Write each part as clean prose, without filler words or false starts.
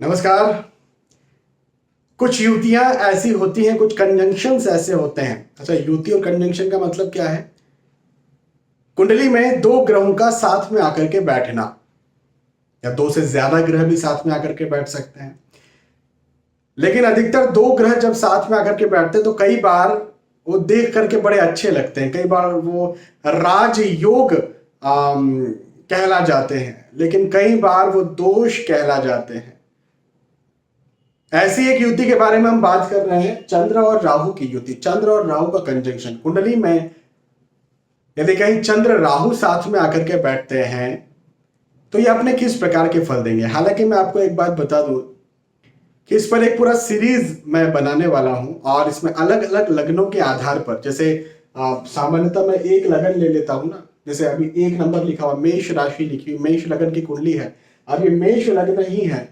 नमस्कार। कुछ युतियां ऐसी होती हैं, कुछ कंजंक्शंस ऐसे होते हैं। अच्छा, युति और कंजंक्शन का मतलब क्या है? कुंडली में दो ग्रहों का साथ में आकर के बैठना, या दो से ज्यादा ग्रह भी साथ में आकर के बैठ सकते हैं। लेकिन अधिकतर दो ग्रह जब साथ में आकर के बैठते हैं तो कई बार वो देख करके बड़े अच्छे लगते हैं, कई बार वो राजयोग कहला जाते हैं, लेकिन कई बार वो दोष कहला जाते हैं। ऐसी एक युति के बारे में हम बात कर रहे हैं, चंद्र और राहु की युति। चंद्र और राहु का कंजंक्शन कुंडली में यदि कहीं चंद्र राहु साथ में आकर के बैठते हैं तो ये अपने किस प्रकार के फल देंगे। हालांकि मैं आपको एक बात बता दूं कि इस पर एक पूरा सीरीज मैं बनाने वाला हूं और इसमें अलग अलग लग्नों के आधार पर, जैसे सामान्यतः मैं एक लगन ले लेता हूं ना, जैसे अभी एक नंबर लिखा हुआ मेष राशि लिखी हुई, मेष लगन की कुंडली है। अब ये मेष लग्न ही है,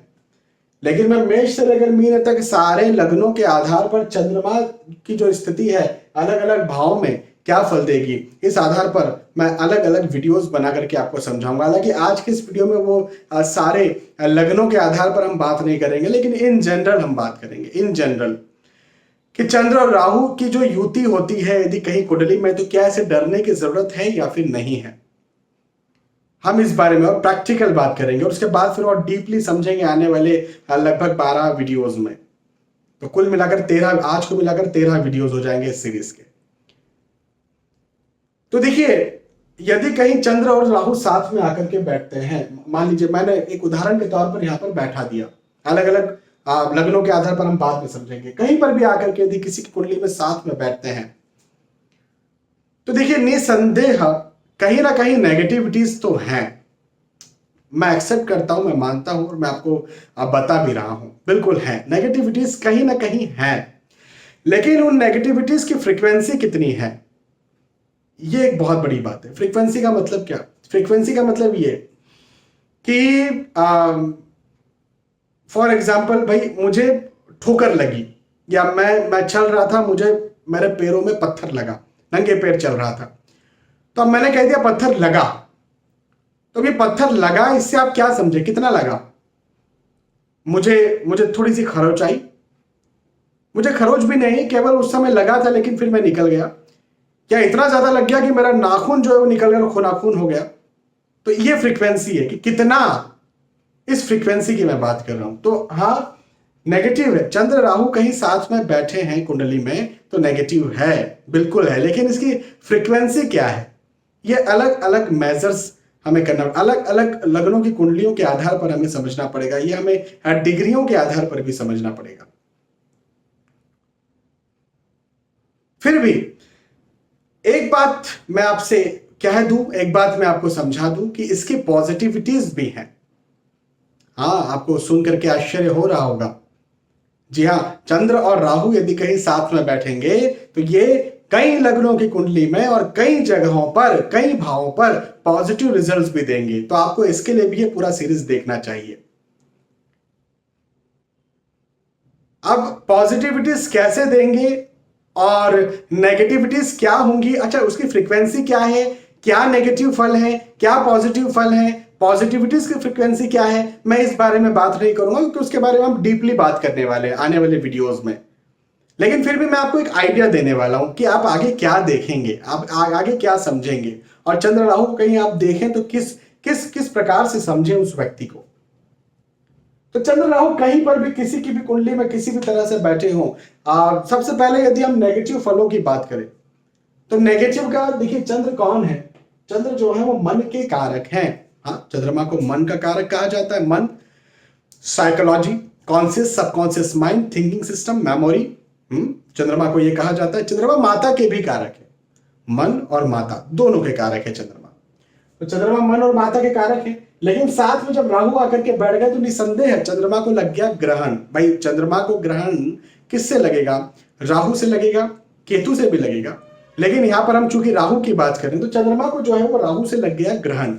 लेकिन मैं मेष से लेकर मीन तक सारे लग्नों के आधार पर चंद्रमा की जो स्थिति है अलग अलग भाव में क्या फल देगी, इस आधार पर मैं अलग अलग वीडियोस बना करके आपको समझाऊंगा। हालांकि आज के इस वीडियो में वो सारे लग्नों के आधार पर हम बात नहीं करेंगे, लेकिन इन जनरल हम बात करेंगे। इन जनरल कि चंद्र और राहु की जो युति होती है यदि कहीं कुंडली में, तो क्या इसे डरने की जरूरत है या फिर नहीं है, हम इस बारे में और प्रैक्टिकल बात करेंगे। और उसके बाद फिर और डीपली समझेंगे आने वाले लगभग 12 वीडियोस में। तो कुल मिलाकर 13, आज को मिलाकर 13 वीडियोस हो जाएंगे इस सीरीज के। तो देखिए, यदि कहीं चंद्र और राहु साथ में आकर के बैठते हैं, मान लीजिए मैंने एक उदाहरण के तौर पर यहां पर बैठा दिया, अलग अलग लग्नों के आधार पर हम बाद में समझेंगे। कहीं पर भी आकर के यदि किसी की कुंडली में साथ में बैठते हैं तो देखिए, निसंदेह कहीं ना कहीं नेगेटिविटीज तो हैं। मैं एक्सेप्ट करता हूं, मैं मानता हूं और मैं आपको बता भी रहा हूं, बिल्कुल है, नेगेटिविटीज कहीं ना कहीं है। लेकिन उन नेगेटिविटीज की फ्रीक्वेंसी कितनी है, ये एक बहुत बड़ी बात है। फ्रीक्वेंसी का मतलब क्या? फ्रीक्वेंसी का मतलब ये कि फॉर एग्जाम्पल, भाई मुझे ठोकर लगी, या मैं चल रहा था, मुझे मेरे पैरों में पत्थर लगा, नंगे पैर चल रहा था, तो अब मैंने कह दिया पत्थर लगा। तो भी पत्थर लगा, इससे आप क्या समझे, कितना लगा? मुझे थोड़ी सी खरोच आई, मुझे खरोच भी नहीं, केवल उस समय लगा था, लेकिन फिर मैं निकल गया। क्या इतना ज्यादा लग गया कि मेरा नाखून जो है वो निकल गया, खूनाखून हो गया? तो ये फ्रीक्वेंसी है कि कितना, इस फ्रीक्वेंसी की मैं बात कर रहा हूं। तो हाँ, नेगेटिव है। चंद्र राहु कहीं साथ में बैठे हैं कुंडली में तो नेगेटिव है, बिल्कुल है। लेकिन इसकी फ्रीक्वेंसी क्या है, ये अलग अलग मेजर्स हमें करना, अलग अलग लग्नों की कुंडलियों के आधार पर हमें समझना पड़ेगा। ये हमें डिग्रियों के आधार पर भी समझना पड़ेगा। फिर भी एक बात मैं आपसे कह दूं, एक बात मैं आपको समझा दूं कि इसकी पॉजिटिविटीज भी हैं। हाँ, आपको सुन करके आश्चर्य हो रहा होगा। जी हाँ, चंद्र और राहु यदि कहीं साथ में बैठेंगे तो ये कई लग्नों की कुंडली में और कई जगहों पर, कई भावों पर पॉजिटिव रिजल्ट्स भी देंगे। तो आपको इसके लिए भी ये पूरा सीरीज देखना चाहिए। अब पॉजिटिविटीज कैसे देंगे और नेगेटिविटीज क्या होंगी, अच्छा उसकी फ्रीक्वेंसी क्या है, क्या नेगेटिव फल है, क्या पॉजिटिव फल है, पॉजिटिविटीज की फ्रीक्वेंसी क्या है, मैं इस बारे में बात नहीं करूंगा क्योंकि उसके बारे में हम डीपली बात करने वाले हैं आने वाले वीडियोस में। लेकिन फिर भी मैं आपको एक आइडिया देने वाला हूं कि आप आगे क्या देखेंगे, आप आगे क्या समझेंगे, और चंद्र राहु को कहीं आप देखें तो किस किस किस प्रकार से समझें उस व्यक्ति को। तो चंद्र राहु कहीं पर भी किसी की भी कुंडली में किसी भी तरह से बैठे हों, सबसे पहले यदि हम नेगेटिव फलों की बात करें तो नेगेटिव का देखिए, चंद्र कौन है? चंद्र जो है वो मन के कारक हैं। हाँ, चंद्रमा को मन का कारक कहा जाता है। मन, psychology, conscious, subconscious mind, thinking system, memory, चंद्रमा को यह कहा जाता है। चंद्रमा माता के भी कारक है, मन और माता दोनों के कारक है चंद्रमा। तो चंद्रमा मन और माता के कारक है। लेकिन साथ में जब राहु आकर के बैठ गए तो निसंदेह है चंद्रमा को लग गया ग्रहण। भाई चंद्रमा को ग्रहण किससे लगेगा? राहु से लगेगा, केतु से भी लगेगा। लेकिन यहां पर हम चूंकि राहु की बात करें तो चंद्रमा को जो है वो राहु से लग गया ग्रहण।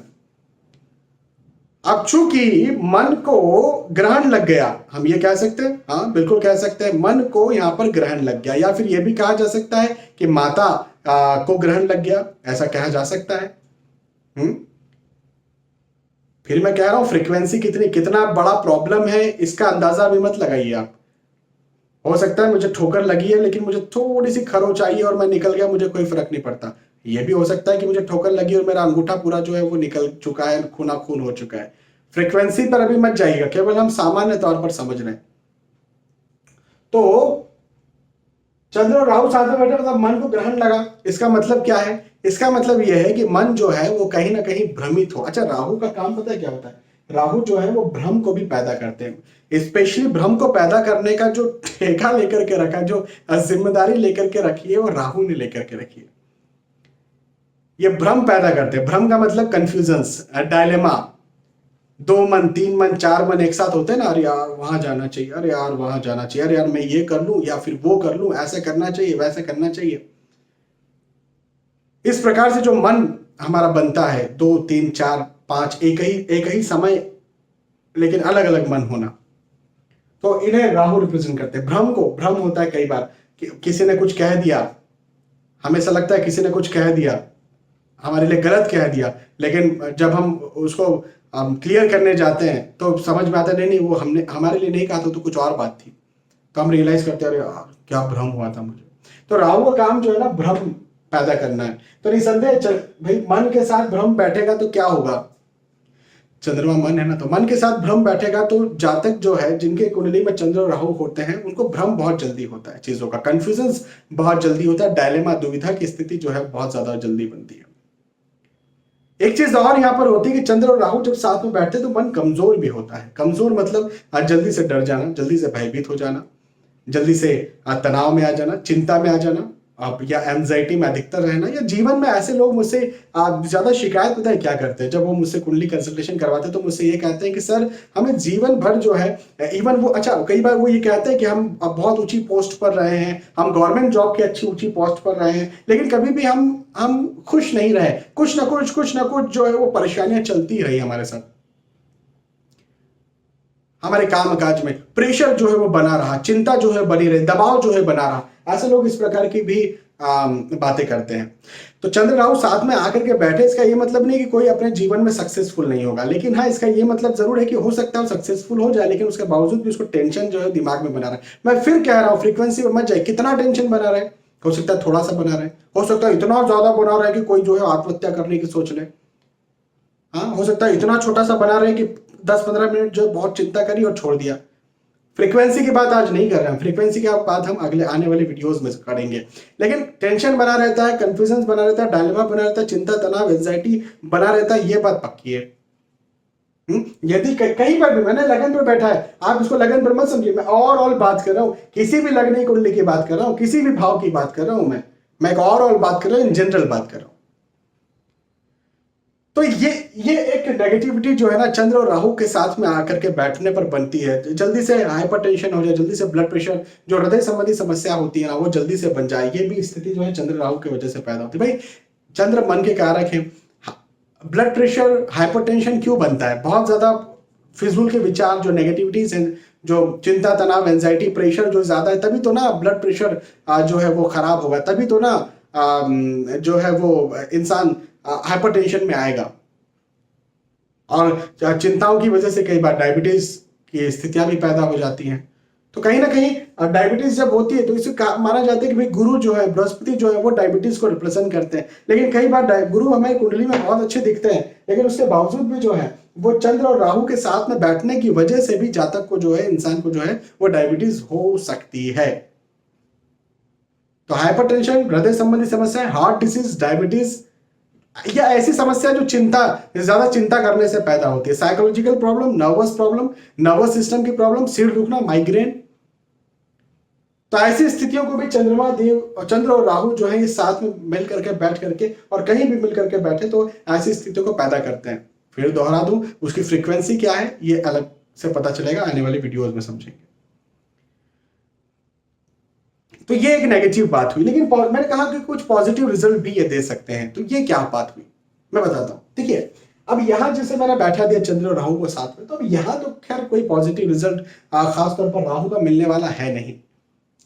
अब चूंकि मन को ग्रहण लग गया, हम ये कह सकते हैं, हाँ बिल्कुल कह सकते हैं, मन को यहां पर ग्रहण लग गया, या फिर यह भी कहा जा सकता है कि माता को ग्रहण लग गया, ऐसा कहा जा सकता है। फिर मैं कह रहा हूं फ्रीक्वेंसी कितना बड़ा प्रॉब्लम है इसका अंदाजा भी मत लगाइए आप। हो सकता है मुझे ठोकर लगी है लेकिन मुझे थोड़ी सी खरोच आई और मैं निकल गया, मुझे कोई फर्क नहीं पड़ता। ये भी हो सकता है कि मुझे ठोकर लगी और मेरा अंगूठा पूरा जो है वो निकल चुका है, खूना खून हो चुका है। फ्रीक्वेंसी पर अभी मत जाइएगा, केवल हम सामान्य तौर पर समझ रहे हैं। तो चंद्र और राहु साथ में बैठे मतलब मन को ग्रहण लगा, इसका मतलब क्या है? इसका मतलब यह है कि मन जो है वो कहीं ना कहीं भ्रमित हो। अच्छा, राहु का काम पता है क्या होता है? राहु जो है वो भ्रम को भी पैदा करते हैं। स्पेशली भ्रम को पैदा करने का जो ठेका लेकर के रखा, जो जिम्मेदारी लेकर के रखी है, वो राहु ने लेकर के रखी है। ये भ्रम पैदा करते हैं। भ्रम का मतलब कंफ्यूजन्स, डायलेमा। 2 मन 3 मन 4 मन एक साथ होते हैं ना, अरे यार वहां जाना चाहिए, अरे यार वहां जाना चाहिए, अरे यार मैं ये कर लूं या फिर वो कर लूं, ऐसे करना चाहिए वैसे करना चाहिए। इस प्रकार से जो मन हमारा बनता है, 2 3 4 5 एक ही समय लेकिन अलग अलग मन होना, तो इन्हें राहु रिप्रेजेंट करते हैं। भ्रम को, भ्रम होता है कई बार कि किसी ने कुछ कह दिया, हमें ऐसा लगता है किसी ने कुछ कह दिया, हमारे लिए गलत कह दिया, लेकिन जब हम उसको क्लियर करने जाते हैं तो समझ में आता है नहीं वो हमने हमारे लिए नहीं कहा था, तो कुछ और बात थी। तो हम रियलाइज करते हैं अरे यार क्या भ्रम हुआ था मुझे। तो राहु का काम जो है ना भ्रम पैदा करना है। तो निसंदेह भाई मन के साथ भ्रम बैठेगा तो क्या होगा? चंद्रमा मन है ना, तो मन के साथ भ्रम बैठेगा तो जातक जो है जिनके कुंडली में चंद्र और राहु होते हैं उनको भ्रम बहुत जल्दी होता है, चीजों का कंफ्यूजन बहुत जल्दी होता है, डायलेमा दुविधा की स्थिति जो है बहुत ज्यादा जल्दी बनती है। एक चीज और यहां पर होती है कि चंद्र और राहु जब साथ में बैठते तो मन कमजोर भी होता है। कमजोर मतलब जल्दी से डर जाना, जल्दी से भयभीत हो जाना, जल्दी से तनाव में आ जाना, चिंता में आ जाना, आप या एंजाइटी में अधिकतर रहना, या जीवन में ऐसे लोग मुझसे ज्यादा शिकायत पता है क्या करते हैं? जब वो मुझसे कुंडली कंसल्टेशन करवाते हैं तो मुझसे ये कहते हैं कि सर हमें जीवन भर जो है, इवन वो अच्छा कई बार वो ये कहते हैं कि हम अब बहुत ऊंची पोस्ट पर रहे हैं, हम गवर्नमेंट जॉब की अच्छी ऊंची पोस्ट पर रहे हैं, लेकिन कभी भी हम खुश नहीं रहे। कुछ ना कुछ जो है वो परेशानियां चलती रही हमारे साथ, हमारे काम काज में प्रेशर जो है वो बना रहा, चिंता जो है बनी रही, दबाव जो है बना रहा। ऐसे लोग इस प्रकार की भी बातें करते हैं। तो चंद्र राहु साथ में आकर के बैठे, इसका ये मतलब नहीं कि कोई अपने जीवन में सक्सेसफुल नहीं होगा, लेकिन हाँ इसका ये मतलब जरूर है कि हो सकता है वो सक्सेसफुल हो जाए, लेकिन उसके बावजूद भी उसको टेंशन जो है दिमाग में बना रहा है। मैं फिर कह रहा हूँ फ्रीक्वेंसी में मत जाए। कितना टेंशन बना रहा है? हो सकता है थोड़ा सा बना रहा है, हो सकता है इतना ज्यादा बना रहा है कि कोई जो है आत्महत्या करने की सोच ले। हाँ, हो सकता है इतना छोटा सा बना रहे कि 10-15 मिनट जो बहुत चिंता करी और छोड़ दिया। फ्रीक्वेंसी की बात आज नहीं कर रहे हैं, फ्रीक्वेंसी की बात हम अगले आने वाले वीडियोस में करेंगे। लेकिन टेंशन बना रहता है, कंफ्यूजन बना रहता है, डायलेमा बना रहता है, चिंता तनाव एंजाइटी बना रहता है, ये बात पक्की है। यदि कहीं पर भी मैंने लगन पर बैठा है, आप इसको लगन पर मत समझिए, मैं ओवरऑल बात कर रहा हूं, किसी भी लगन कुंडली की बात कर रहा हूं, किसी भी भाव की बात कर रहा हूं, मैं एक ओवरऑल बात कर रहा हूं, इन जनरल बात कर रहा हूं। तो ये एक नेगेटिविटी जो है ना चंद्र और राहु के साथ में आकर के बैठने पर बनती है। जल्दी से हाइपरटेंशन हो जाए, जल्दी से ब्लड प्रेशर, जो हृदय संबंधी समस्या होती है ना, वो जल्दी से बन जाए, ये भी स्थिति जो है चंद्र राहु की वजह से पैदा होती है। भाई चंद्र मन के कारक है। ब्लड प्रेशर हाइपरटेंशन क्यों बनता है? बहुत ज्यादा फिजूल के विचार, जो नेगेटिविटीज हैं, जो चिंता तनाव एंजाइटी प्रेशर जो ज्यादा है, तभी तो ना ब्लड प्रेशर जो है वो खराब होगा, तभी तो ना जो है वो इंसान हाइपरटेंशन में आएगा। और चिंताओं की वजह से कई बार डायबिटीज की स्थितियां भी पैदा हो जाती हैं। तो कहीं ना कहीं डायबिटीज जब होती है तो इसे माना जाता है कि भाई गुरु जो है, बृहस्पति जो है वो डायबिटीज को रिप्रेजेंट करते हैं। लेकिन कई बार गुरु हमारी कुंडली में बहुत अच्छे दिखते हैं, लेकिन उसके बावजूद भी जो है वो चंद्र और राहु के साथ में बैठने की वजह से भी जातक को जो है, इंसान को जो है वो डायबिटीज हो सकती है। तो हाइपरटेंशन, हृदय संबंधी समस्या, हार्ट डिसीज, डायबिटीज या ऐसी समस्या जो ज्यादा चिंता करने से पैदा होती है, psychological problem, nervous problem, nervous system की प्रॉब्लम, सिर दुखना, माइग्रेन। तो ऐसी स्थितियों को भी चंद्रमा देव और चंद्र और राहु जो है ये साथ में मिल करके बैठ करके और कहीं भी मिल करके बैठे तो ऐसी स्थितियों को पैदा करते हैं। फिर दोहरा दूं, उसकी फ्रीक्वेंसी क्या है ये अलग से पता चलेगा, आने वाली वीडियोज में समझेंगे। तो ये एक नेगेटिव बात हुई, लेकिन मैंने कहा कि कुछ पॉजिटिव रिजल्ट भी ये दे सकते हैं। तो ये क्या बात हुई मैं बताता हूं। देखिए, अब यहां जैसे मैंने बैठा दिया चंद्र और राहु को साथ में, तो अब यहां तो खैर कोई पॉजिटिव रिजल्ट खासतौर पर राहु का मिलने वाला है नहीं।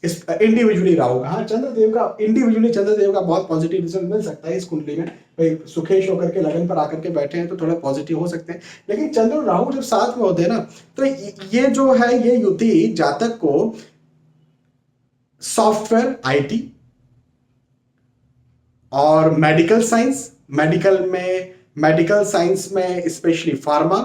इस इंडिविजुअली राहु का, हाँ चंद्रदेव का इंडिविजुअली चंद्रदेव का बहुत पॉजिटिव रिजल्ट मिल सकता है इस कुंडली में। भाई सुखेश होकर के लगन पर आकर के बैठे हैं तो थोड़ा पॉजिटिव हो सकते हैं, लेकिन चंद्र और राहु जब साथ में होते हैं ना तो ये जो है ये युति जातक को सॉफ्टवेयर, आईटी और मेडिकल साइंस, मेडिकल साइंस में स्पेशली फार्मा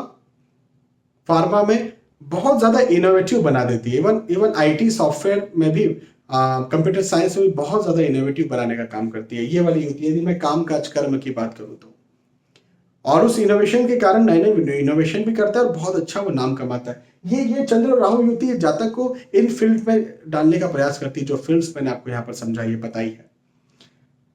में बहुत ज्यादा इनोवेटिव बना देती है। इवन आईटी सॉफ्टवेयर में भी, कंप्यूटर साइंस में भी बहुत ज्यादा इनोवेटिव बनाने का काम करती है ये वाली युति, यदि मैं काम काज कर्म की बात करूं तो। और उस इनोवेशन के कारण नए नए इनोवेशन भी करता है और बहुत अच्छा वो नाम कमाता है। ये चंद्र और राहु युति जातक को इन फील्ड में डालने का प्रयास करती है, जो फील्ड्स मैंने आपको यहाँ पर समझाई है, बताई है।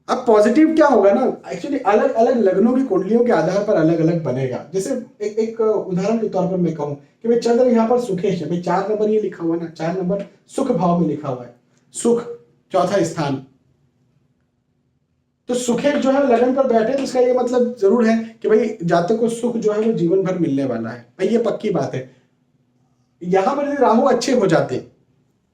अब पॉजिटिव क्या होगा ना, एक्चुअली अलग अलग लग्नों की कुंडलियों के आधार पर अलग अलग बनेगा। जैसे एक उदाहरण के तौर पर मैं कहूं कि भाई चंद्र यहाँ पर सुखेश है, भाई 4 नंबर ये लिखा हुआ ना, 4 नंबर सुख भाव में लिखा हुआ है, सुख चौथा स्थान। तो सुखेश जो है लगन पर बैठे तो इसका ये मतलब जरूर है कि भाई जातक को सुख जो है वो जीवन भर मिलने वाला है, भाई ये पक्की बात है। यहां पर यदि राहु अच्छे हो जाते,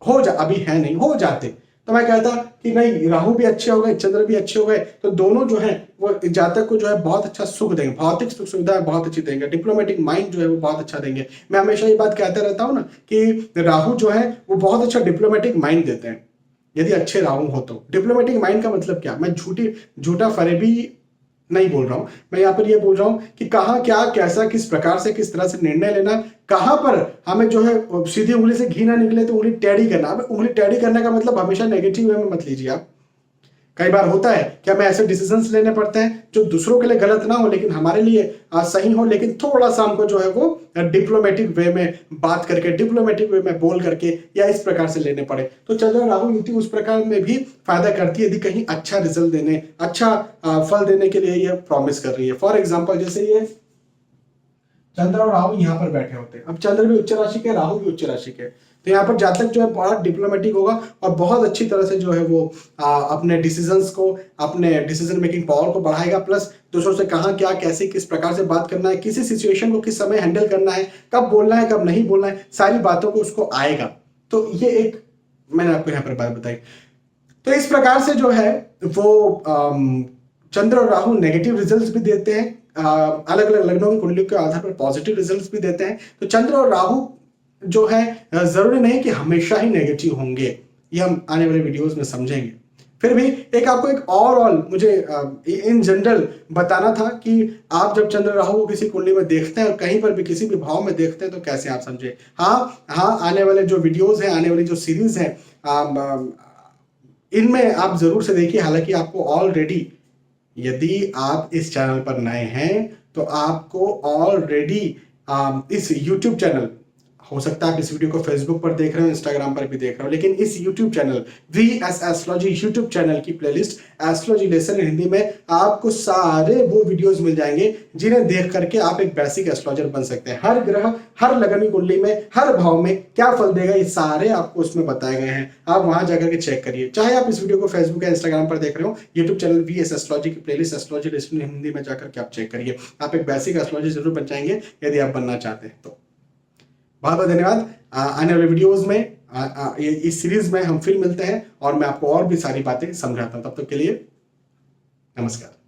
अभी है नहीं, हो जाते तो मैं कहता कि नहीं राहु भी अच्छे हो गए, चंद्र भी अच्छे हो गए, तो दोनों जो है वो जातक को जो है बहुत अच्छा सुख देंगे, भौतिक सुख सुविधाएं बहुत अच्छी देंगे, डिप्लोमेटिक माइंड जो है वो बहुत अच्छा देंगे। मैं हमेशा ये बात कहता रहता हूं ना कि राहु जो है वो बहुत अच्छा डिप्लोमेटिक माइंड देते हैं यदि अच्छे राहु हो तो। डिप्लोमेटिक माइंड का मतलब क्या, मैं झूठा फरेबी नहीं बोल रहा हूं, मैं यहां पर ये बोल रहा हूं कि कहां क्या कैसा किस प्रकार से किस तरह से निर्णय लेना, कहां पर हमें जो है सीधी उंगली से घी ना निकले तो उंगली टेढ़ी करना। उंगली टेढ़ी करने का मतलब हमेशा नेगेटिव वे में मत लीजिए आप। कई बार होता है कि हमें ऐसे डिसीजंस लेने पड़ते हैं जो दूसरों के लिए गलत ना हो लेकिन हमारे लिए सही हो, लेकिन थोड़ा सा हमको जो है वो डिप्लोमेटिक वे में बात करके, डिप्लोमेटिक वे में बोल करके या इस प्रकार से लेने पड़े। तो चंद्र राहु युति उस प्रकार में भी फायदा करती है यदि कहीं अच्छा रिजल्ट देने, अच्छा फल देने के लिए ये प्रॉमिस कर रही है। फॉर एग्जाम्पल जैसे ये चंद्र और राहु यहाँ पर बैठे होते हैं, अब चंद्र भी उच्च राशि के, राहु भी उच्च राशि के, तो यहाँ पर जातक जो है बहुत डिप्लोमेटिक होगा और बहुत अच्छी तरह से जो है वो अपने डिसीजंस को, अपने डिसीजन मेकिंग पावर को बढ़ाएगा, प्लस दूसरों से कहाँ क्या कैसे किस प्रकार से बात करना है, किसी सिचुएशन को किस समय हैंडल करना है, कब बोलना है कब नहीं बोलना है, सारी बातों को उसको आएगा। तो ये एक मैंने आपको यहाँ पर बात बताई। तो इस प्रकार से जो है वो चंद्र और राहु नेगेटिव रिजल्ट्स भी देते हैं, अलग अलग लग्नों की कुंडलियों के आधार पर पॉजिटिव रिजल्ट्स भी देते हैं। तो चंद्र और राहु जो है जरूरी नहीं कि हमेशा ही नेगेटिव होंगे, ये हम आने वाले वीडियोस में समझेंगे। फिर भी एक आपको एक ओवरऑल मुझे इन जनरल बताना था कि आप जब चंद्र राहु को किसी कुंडली में देखते हैं और कहीं पर भी किसी भी भाव में देखते हैं तो कैसे आप समझे। हाँ आने वाले जो वीडियोस हैं, आने वाली जो सीरीज है, इनमें आप जरूर से देखिए। हालांकि आपको ऑलरेडी, यदि आप इस चैनल पर नए हैं तो आपको ऑलरेडी इस YouTube चैनल, हो सकता है आप इस वीडियो को फेसबुक पर देख रहे हो, इंस्टाग्राम पर भी देख रहे हो, लेकिन इस YouTube channel VS astrology YouTube channel की प्लेलिस्ट एस्ट्रोलॉजी लेसन हिंदी में आपको सारे वो वीडियोस मिल जाएंगे जिन्हें देख करके आप एक बेसिक एस्ट्रोलॉजर बन सकते हैं। हर ग्रह, हर लगन की कुंडली में, हर भाव में क्या फल देगा, ये सारे आपको उसमें बताए गए हैं। आप वहां जाकर के चेक करिए, चाहे आप इस वीडियो को फेसबुक या इंस्टाग्राम पर देख रहे हो, यूट्यूब चैनल VS एस्ट्रोलॉजी की प्लेलिस्ट एस्ट्रोलॉजी लेसन हिंदी में जाकर के आप चेक करिए। आप एक बेसिक एस्ट्रोलॉजी जरूर बन जाएंगे यदि आप बनना चाहते हैं तो। बहुत बहुत धन्यवाद। आने वाले वीडियोस में इस सीरीज में हम फिर मिलते हैं और मैं आपको और भी सारी बातें समझाता हूं। तब तक के लिए नमस्कार।